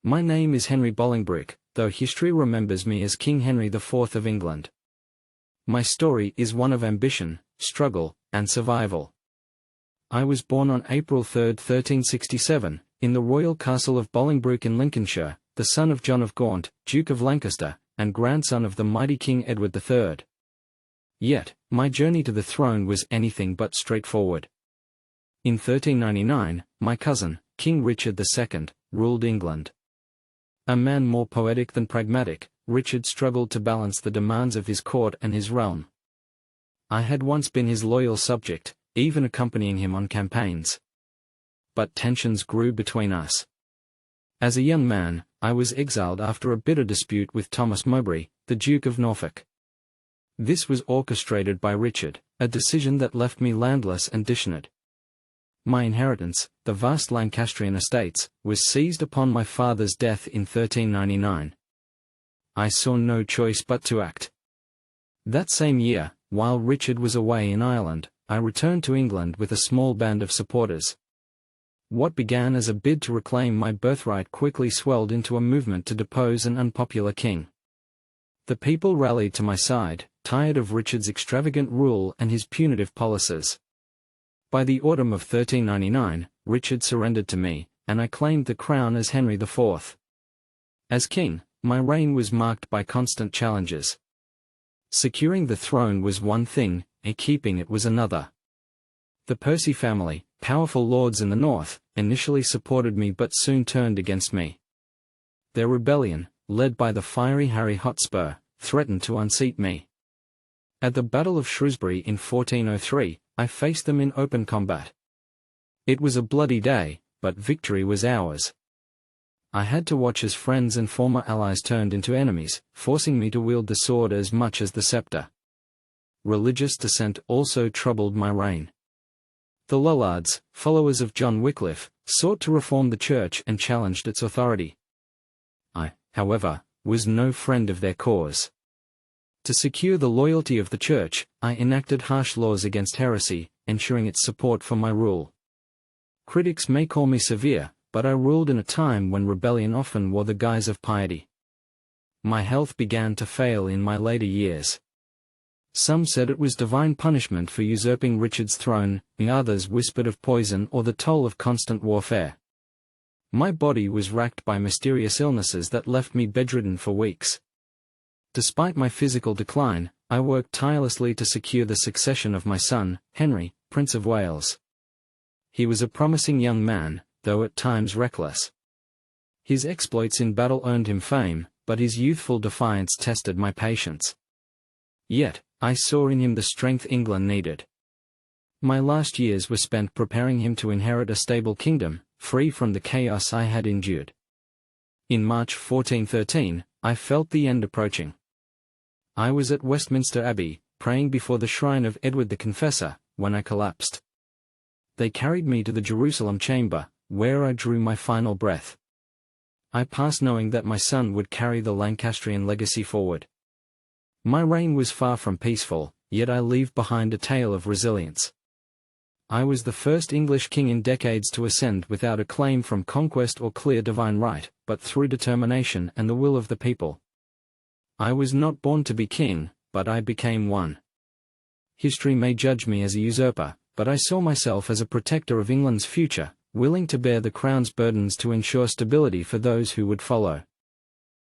My name is Henry Bolingbroke, though history remembers me as King Henry IV of England. My story is one of ambition, struggle, and survival. I was born on April 3, 1367, in the royal castle of Bolingbroke in Lincolnshire, the son of John of Gaunt, Duke of Lancaster, and grandson of the mighty King Edward III. Yet, my journey to the throne was anything but straightforward. In 1399, my cousin, King Richard II, ruled England. A man more poetic than pragmatic, Richard struggled to balance the demands of his court and his realm. I had once been his loyal subject, even accompanying him on campaigns. But tensions grew between us. As a young man, I was exiled after a bitter dispute with Thomas Mowbray, the Duke of Norfolk. This was orchestrated by Richard, a decision that left me landless and dishonoured. My inheritance, the vast Lancastrian estates, was seized upon my father's death in 1399. I saw no choice but to act. That same year, while Richard was away in Ireland, I returned to England with a small band of supporters. What began as a bid to reclaim my birthright quickly swelled into a movement to depose an unpopular king. The people rallied to my side, tired of Richard's extravagant rule and his punitive policies. By the autumn of 1399, Richard surrendered to me, and I claimed the crown as Henry IV. As king, my reign was marked by constant challenges. Securing the throne was one thing, and keeping it was another. The Percy family, powerful lords in the north, initially supported me but soon turned against me. Their rebellion, led by the fiery Harry Hotspur, threatened to unseat me. At the Battle of Shrewsbury in 1403, I faced them in open combat. It was a bloody day, but victory was ours. I had to watch as friends and former allies turned into enemies, forcing me to wield the sword as much as the scepter. Religious dissent also troubled my reign. The Lollards, followers of John Wycliffe, sought to reform the church and challenged its authority. I, however, was no friend of their cause. To secure the loyalty of the church, I enacted harsh laws against heresy, ensuring its support for my rule. Critics may call me severe, but I ruled in a time when rebellion often wore the guise of piety. My health began to fail in my later years. Some said it was divine punishment for usurping Richard's throne, and others whispered of poison or the toll of constant warfare. My body was racked by mysterious illnesses that left me bedridden for weeks. Despite my physical decline, I worked tirelessly to secure the succession of my son, Henry, Prince of Wales. He was a promising young man, though at times reckless. His exploits in battle earned him fame, but his youthful defiance tested my patience. Yet, I saw in him the strength England needed. My last years were spent preparing him to inherit a stable kingdom, free from the chaos I had endured. In March 1413, I felt the end approaching. I was at Westminster Abbey, praying before the shrine of Edward the Confessor, when I collapsed. They carried me to the Jerusalem chamber, where I drew my final breath. I passed knowing that my son would carry the Lancastrian legacy forward. My reign was far from peaceful, yet I leave behind a tale of resilience. I was the first English king in decades to ascend without a claim from conquest or clear divine right, but through determination and the will of the people. I was not born to be king, but I became one. History may judge me as a usurper, but I saw myself as a protector of England's future, willing to bear the crown's burdens to ensure stability for those who would follow.